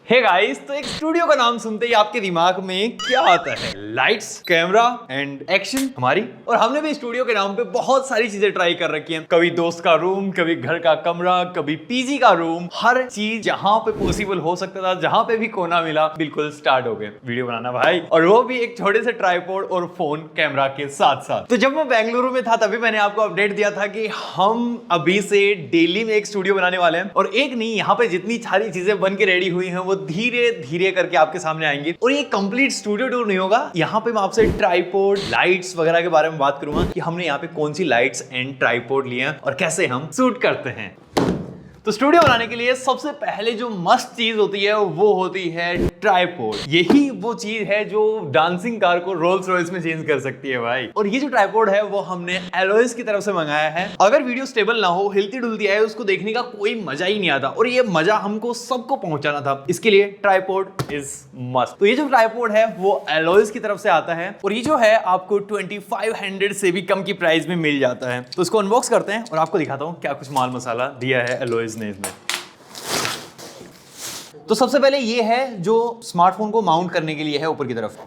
Hey guys, तो एक studio का नाम सुनते ही आपके दिमाग में क्या आता है? लाइट्स, कैमरा एंड एक्शन हमारी। और हमने भी स्टूडियो के नाम पे बहुत सारी चीजें ट्राई कर रखी हैं। कभी दोस्त का रूम, कभी घर का कमरा, कभी पीजी का रूम, हर चीज जहां पे पॉसिबल हो सकता था, जहां पे भी कोना मिला, बिल्कुल स्टार्ट हो गए वीडियो बनाना भाई। और वो भी एक छोटे से ट्राइपॉड और फोन कैमरा के साथ साथ। तो जब मैं बेंगलुरु में था तभी मैंने आपको अपडेट दिया था कि हम अभी से दिल्ली में एक स्टूडियो बनाने वाले हैं। और एक नहीं, यहाँ पे जितनी सारी चीजें बन के रेडी हुई हैं वो धीरे धीरे करके आपके सामने आएंगे। और ये कंप्लीट स्टूडियो टूर नहीं होगा, यहाँ पे मैं आपसे ट्राइपॉड, लाइट्स वगैरह के बारे में बात करूंगा कि हमने यहाँ पे कौन सी लाइट्स एंड ट्राइपॉड लिए हैं और कैसे हम शूट करते हैं। तो स्टूडियो बनाने के लिए सबसे पहले जो मस्त चीज होती है वो होती है ट्राइपॉड। यही वो चीज है जो डांसिंग कार को रोल्स रॉयस में चेंज कर सकती है भाई। और ये जो ट्राइपॉड है वो हमने एलोइस की तरफ से मंगाया है। अगर वीडियो स्टेबल ना हो, हिलती डुलती है, उसको देखने का कोई मजा ही नहीं आता। और ये मजा हमको सबको पहुंचाना था, इसके लिए ट्राइपॉड इज मस्ट। तो ये जो ट्राइपॉड है वो एलोइस की तरफ से आता है और ये जो है आपको 2500 से भी कम की प्राइस में मिल जाता है। तो इसको अनबॉक्स करते हैं और आपको दिखाता हूँ क्या कुछ माल मसाला दिया है एलोइस ने इसमें। तो सबसे पहले ये है जो स्मार्टफोन को माउंट करने के लिए है ऊपर की तरफ,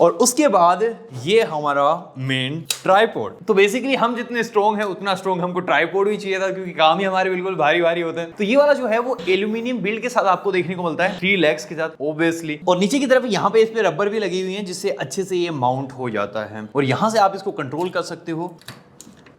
और उसके बाद ये हमारा मेन ट्राइपॉड। तो बेसिकली हम जितने स्ट्रॉन्ग हैं उतना स्ट्रॉन्ग हमको ट्राइपॉड भी चाहिए था, क्योंकि काम ही हमारे बिल्कुल भारी भारी होते हैं। तो ये वाला जो है वो एल्यूमिनियम बिल्ड के साथ आपको देखने को मिलता है, 3 लेग्स के साथ ऑब्वियसली। और नीचे की तरफ यहाँ पे इस पे रबर भी लगी हुई है जिससे अच्छे से ये माउंट हो जाता है। और यहाँ से आप इसको कंट्रोल कर सकते हो।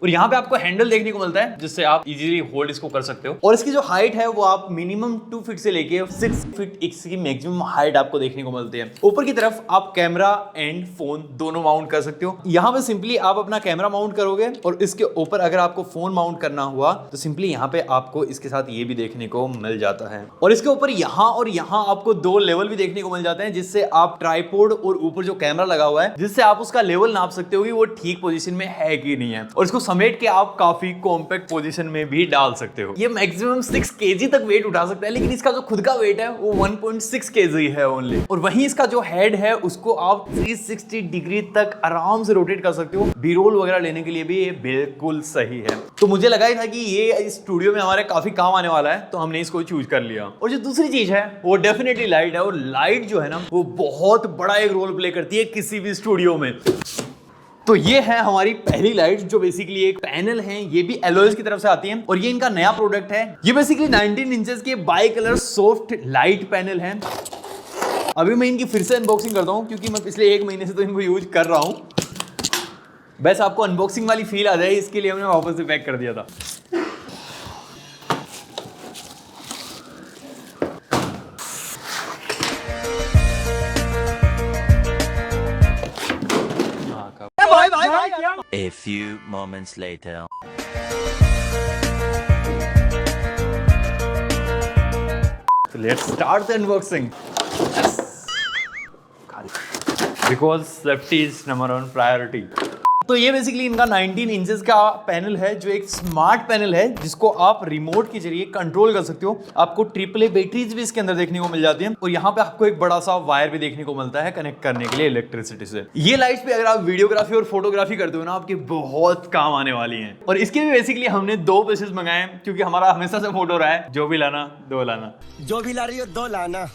और यहाँ पे आपको हैंडल देखने को मिलता है जिससे आप इजीली होल्ड इसको कर सकते हो। और इसकी जो हाइट है वो आप मिनिमम 2 फीट से लेके 6 फीट इसकी मैक्सिमम हाइट आपको देखने को मिलती है। ऊपर की तरफ आप कैमरा एंड फोन दोनों माउंट कर सकते हो। यहाँ पे सिंपली आप अपना कैमरा माउंट करोगे और इसके ऊपर अगर आपको फोन माउंट करना हुआ तो सिंपली यहाँ पे आपको इसके साथ ये भी देखने को मिल जाता है। और इसके ऊपर यहाँ और यहाँ आपको 2 लेवल भी देखने को मिल जाते हैं, जिससे आप ट्राइपॉड और ऊपर जो कैमरा लगा हुआ है जिससे आप उसका लेवल नाप सकते हो कि वो ठीक पोजीशन में है कि नहीं है। और इसको समेट के आप काफी कॉम्पैक्ट पोजीशन में भी डाल सकते हो। ये मैक्सिमम 6 केजी तक वेट उठा सकता है, लेकिन इसका जो खुद का वेट है वो 1.6 केजी है ओनली। और वहीं इसका जो हेड है उसको आप 360 डिग्री तक आराम से रोटेट कर सकते हो। बी रोल वगैरह लेने के लिए भी ये बिल्कुल सही है। तो मुझे लगा ही था कि ये इस स्टूडियो में हमारे काफी काम आने वाला है, तो हमने इसको चूज कर लिया। और जो दूसरी चीज है वो डेफिनेटली लाइट है। और लाइट जो है ना वो बहुत बड़ा एक रोल प्ले करती है किसी भी स्टूडियो में। तो ये है हमारी पहली लाइट जो बेसिकली एक पैनल है, ये भी एलोइस की तरफ से आती है और ये इनका नया प्रोडक्ट है। ये बेसिकली 19 इंचेस के by colour soft light panel है। अभी मैं इनकी फिर से अनबॉक्सिंग करता हूं क्योंकि मैं पिछले 1 महीने से तो इनको यूज कर रहा हूं। बस आपको अनबॉक्सिंग वाली फील आ जाए इसके लिए हमने वापस से पैक कर दिया था। A few moments later. So let's start the unboxing. Yes. Because safety is number 1 priority. तो ये बेसिकली इनका 19 इंचेस का पैनल है जो एक स्मार्ट पैनल है जिसको आप रिमोट के जरिए कंट्रोल कर सकते हो। आपको AAA बैटरीज भी इसके अंदर देखने को मिल जाती हैं और यहाँ पे आपको एक बड़ा सा वायर भी देखने को मिलता है कनेक्ट करने के लिए इलेक्ट्रिसिटी से। ये लाइट्स पे अगर आप वीडियोग्राफी और फोटोग्राफी करते हो ना, आपके बहुत काम आने वाली हैं। और इसके भी बेसिकली हमने 2 पीसेस मंगाए क्योंकि हमारा हमेशा से फोटो रहा है जो भी लाना 2 लाना, जो भी ला रही हो 2 लाना।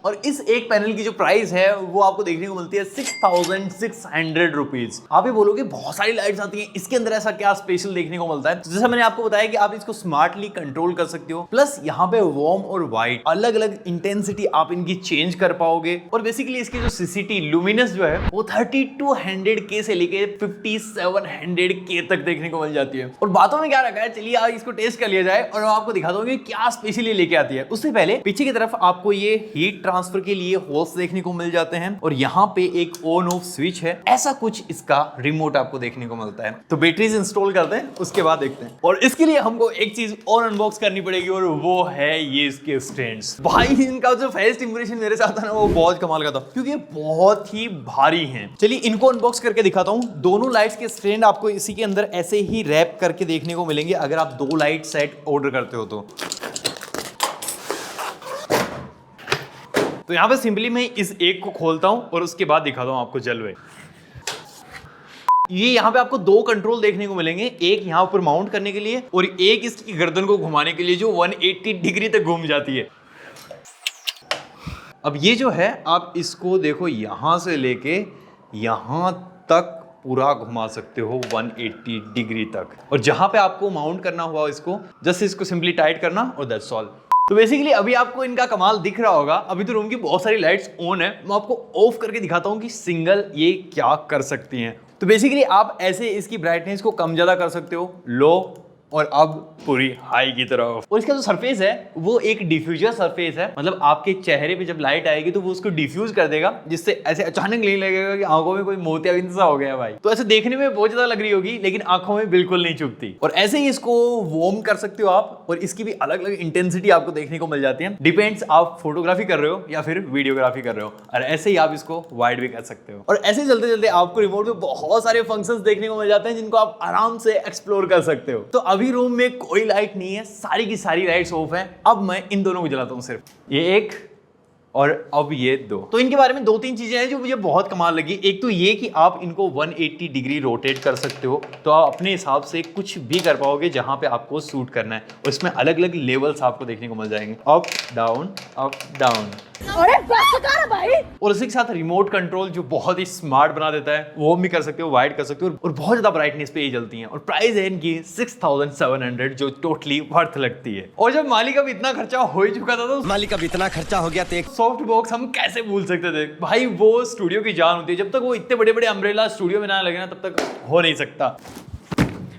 और इस एक पैनल की जो प्राइस है वो आपको देखने को मिलती है 6600 रुपीज। आप ये बोलोगे बहुत सारी लाइट्स आती हैं, इसके अंदर ऐसा क्या स्पेशल देखने को मिलता है? तो जैसा मैंने आपको बताया कि आप इसको स्मार्टली कंट्रोल कर सकते हो। प्लस यहाँ पे वार्म और वाइट अलग अलग इंटेंसिटी आप इनकी चेंज कर पाओगे। और बेसिकली इसकी जो सीसीटी लुमिनस जो है वो 3200K से लेके 5700K तक देखने को मिल जाती है। और बातों में क्या रखा है, चलिए आज इसको टेस्ट कर लिया जाए और मैं आपको दिखा दूंगी क्या स्पेशली लेके आती है। उससे पहले पीछे की तरफ आपको ये हीट ट्रांसफर के लिए होल्स देखने को मिल जाते हैं और यहाँ पे एक ऑन ऑफ स्विच है। ऐसा कुछ इसका रिमोट आपको देखने को मिलता है। तो बैटरीज इंस्टॉल करते हैं, उसके बाद देखते हैं। और इसके लिए हमको एक चीज और अनबॉक्स करनी पड़ेगी और वो है ये इसके स्टैंड्स। भाई इनका जो फर्स्ट इंप्रेशन मेरे साथ था ना वो बहुत कमाल का था क्योंकि ये बहुत ही भारी हैं। चलिए इनको अनबॉक्स करके दिखाता हूँ। दोनों लाइट्स के स्टैंड आपको इसी के अंदर ऐसे ही रैप करके देखने को मिलेंगे अगर आप 2 लाइट सेट ऑर्डर करते हो तो। तो यहाँ पे सिंपली मैं इस एक को खोलता हूं और उसके बाद दिखाता हूं आपको जलवे। ये यहाँ पे आपको 2 कंट्रोल देखने को मिलेंगे, एक यहाँ ऊपर माउंट करने के लिए और एक इसकी गर्दन को घुमाने के लिए जो 180 डिग्री तक घूम जाती है। अब ये जो है आप इसको देखो यहाँ से लेके यहाँ तक पूरा घुमा सकते हो 180 डिग्री तक, और जहां पे आपको माउंट करना हुआ इसको जस्ट इसको सिंपली टाइट करना और दैट्स ऑल। तो बेसिकली अभी आपको इनका कमाल दिख रहा होगा। अभी तो रूम की बहुत सारी लाइट्स ऑन है, मैं आपको ऑफ करके दिखाता हूं कि सिंगल ये क्या कर सकती हैं। तो बेसिकली आप ऐसे इसकी ब्राइटनेस को कम ज्यादा कर सकते हो, लो और अब पूरी हाई की तरफ। और इसका जो सरफेस है वो एक डिफ्यूजर सरफेस है, मतलब आपके चेहरे पे जब लाइट आएगी तो वो उसको डिफ्यूज कर देगा, जिससे ऐसे अचानक नहीं लगेगा कि आंखों में कोई मोतियाबिंद सा हो गया भाई। तो ऐसे देखने में बहुत ज्यादा लग रही होगी लेकिन आंखों में बिल्कुल नहीं चुभती। और ऐसे ही इसको वार्म कर सकते हो आप, और इसकी भी अलग अलग इंटेंसिटी आपको देखने को मिल जाती है। डिपेंड्स आप फोटोग्राफी कर रहे हो या फिर वीडियोग्राफी कर रहे हो, और ऐसे ही आप इसको वाइड भी कर सकते हो। और ऐसे चलते चलते आपको रिमोट में बहुत सारे फंक्शंस देखने को मिल जाते हैं जिनको आप आराम से एक्सप्लोर कर सकते हो। तो अभी रूम में कोई लाइट नहीं है, सारी की सारी लाइट्स ऑफ है। अब मैं इन दोनों को जलाता हूं, सिर्फ ये एक और अब ये दो। तो इनके बारे में दो तीन चीजें हैं जो मुझे बहुत कमाल लगी। एक तो ये कि आप इनको 180 डिग्री रोटेट कर सकते हो, तो आप अपने हिसाब से कुछ भी कर पाओगे जहां पे आपको सूट करना है, और इसमें अलग अलग लेवल्स आपको देखने को मिल जाएंगे, अप डाउन। अरे बस कर भाई। और उसी के साथ रिमोट कंट्रोल जो बहुत ही स्मार्ट बना देता है, वो भी कर सकते हो, वाइड कर सकते हो, और बहुत ज्यादा ब्राइटनेस पे ये जलती हैं। और प्राइस है इनकी 6700 जो टोटली वर्थ लगती है। और जब मालिक अब इतना खर्चा हो ही चुका था तो मालिक अब इतना खर्चा हो गया तो एक सॉफ्ट बॉक्स हम कैसे भूल सकते थे भाई। वो स्टूडियो की जान होती है, जब तक वो इतने बड़े बड़े अम्ब्रेला स्टूडियो में ना लगे ना तब तक हो नहीं सकता।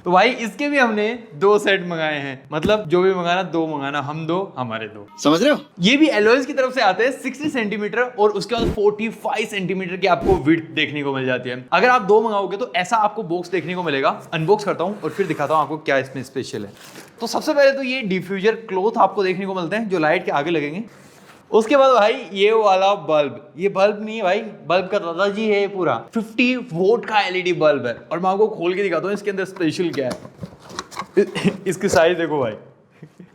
तो भाई इसके भी हमने 2 सेट मंगाए हैं, मतलब जो भी मंगाना 2 मंगाना, हम 2 हमारे 2, समझ रहे हो। ये भी एलॉयज की तरफ से आते हैं 60 सेंटीमीटर, और उसके बाद 45 सेंटीमीटर की आपको विड्थ देखने को मिल जाती है। अगर आप 2 मंगाओगे तो ऐसा आपको बॉक्स देखने को मिलेगा। अनबॉक्स करता हूँ और फिर दिखाता हूँ आपको क्या इसमें स्पेशल है। तो सबसे पहले तो ये डिफ्यूजर क्लॉथ आपको देखने को मिलते हैं जो लाइट के आगे लगेंगे। उसके बाद भाई ये वाला बल्ब, ये बल्ब नहीं है भाई, बल्ब का दादाजी है ये पूरा 50 वोल्ट का एलईडी बल्ब है। और मैं आपको खोल के दिखाता हूँ इसके अंदर स्पेशल क्या है। इसकी साइज देखो भाई,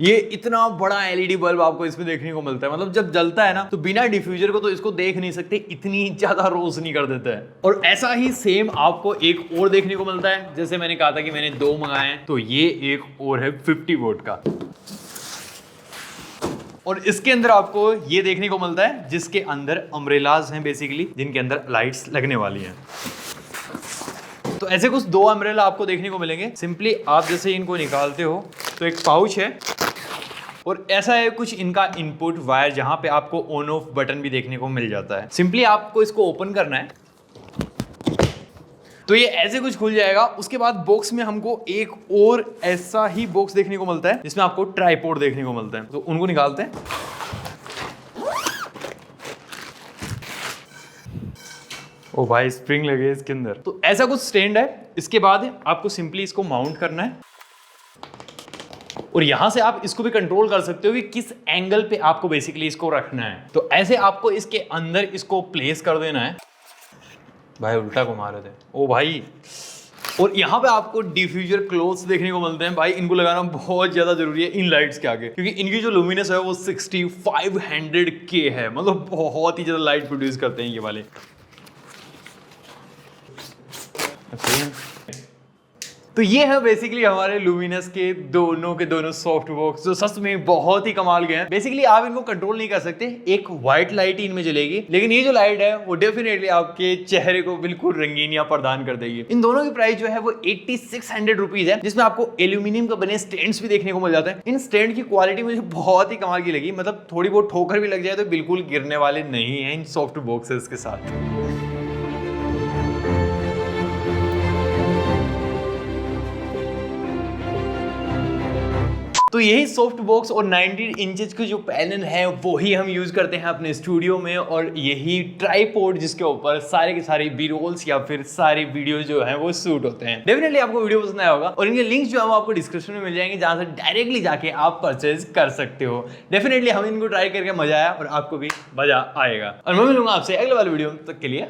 ये इतना बड़ा एलईडी बल्ब आपको इसमें देखने को मिलता है। मतलब जब जलता है ना तो बिना डिफ्यूजर को तो इसको देख नहीं सकते, इतनी ज्यादा रोशनी कर देता है। और ऐसा ही सेम आपको एक और देखने को मिलता है, जैसे मैंने कहा था कि मैंने 2 मंगाए हैं, तो ये एक और है 50 वोल्ट का। और इसके अंदर आपको ये देखने को मिलता है जिसके अंदर अम्ब्रेलाज हैं बेसिकली, जिनके अंदर लाइट्स लगने वाली हैं। तो ऐसे कुछ 2 अम्ब्रेला आपको देखने को मिलेंगे। सिंपली आप जैसे इनको निकालते हो तो एक पाउच है, और ऐसा है कुछ इनका इनपुट वायर जहां पे आपको ऑन ऑफ बटन भी देखने को मिल जाता है। सिंपली आपको इसको ओपन करना है तो ये ऐसे कुछ खुल जाएगा। उसके बाद बॉक्स में हमको एक और ऐसा ही बॉक्स देखने को मिलता है जिसमें आपको ट्राइपॉड देखने को मिलता है, तो उनको निकालते हैं। ओ भाई स्प्रिंग लगे इसके अंदर, तो ऐसा कुछ स्टैंड है। इसके बाद आपको सिंपली इसको माउंट करना है, और यहां से आप इसको भी कंट्रोल कर सकते हो कि किस एंगल पे आपको बेसिकली इसको रखना है। तो ऐसे आपको इसके अंदर इसको प्लेस कर देना है। भाई उल्टा घुमा रहे थे ओ भाई। और यहाँ पे आपको डिफ्यूजर क्लोथ्स देखने को मिलते हैं भाई, इनको लगाना बहुत ज्यादा जरूरी है इन लाइट्स के आगे, क्योंकि इनकी जो लुमिनस है वो 6500K है, मतलब बहुत ही ज्यादा लाइट प्रोड्यूस करते हैं ये वाले। तो ये है बेसिकली हमारे लुमिनस के दोनों सॉफ्ट बॉक्स, जो सच में बहुत ही कमाल के हैं। बेसिकली आप इनको कंट्रोल नहीं कर सकते, एक व्हाइट लाइट इनमें जलेगी, लेकिन ये जो लाइट है वो डेफिनेटली आपके चेहरे को बिल्कुल रंगीनियां प्रदान कर देगी। इन दोनों की प्राइस जो है वो 8600 रुपीज है, जिसमें आपको एल्यूमिनियम का बने स्टैंड्स भी देखने को मिल जाते हैं। इन स्टैंड की क्वालिटी मुझे बहुत ही कमाल की लगी, मतलब थोड़ी बहुत ठोकर भी लग जाए तो बिल्कुल गिरने वाले नहीं है इन सॉफ्ट बॉक्सेस के साथ। तो यही सॉफ्ट बॉक्स और 19 इंचेस के जो पैनल है वो ही हम यूज करते हैं अपने स्टूडियो में, और यही ट्राइपॉड जिसके ऊपर सारे के सारे बी रोल्स या फिर सारे वीडियो जो हैं वो शूट होते हैं। डेफिनेटली आपको वीडियो पसंद आया होगा, और इनके लिंक्स जो है वो आपको डिस्क्रिप्शन में मिल जाएंगे, जहां से डायरेक्टली जाके आप परचेज कर सकते हो। डेफिनेटली हम इनको ट्राई करके मजा आया और आपको भी मजा आएगा। और मैं मिलूंगा आपसे अगले वाले वीडियो तक के लिए।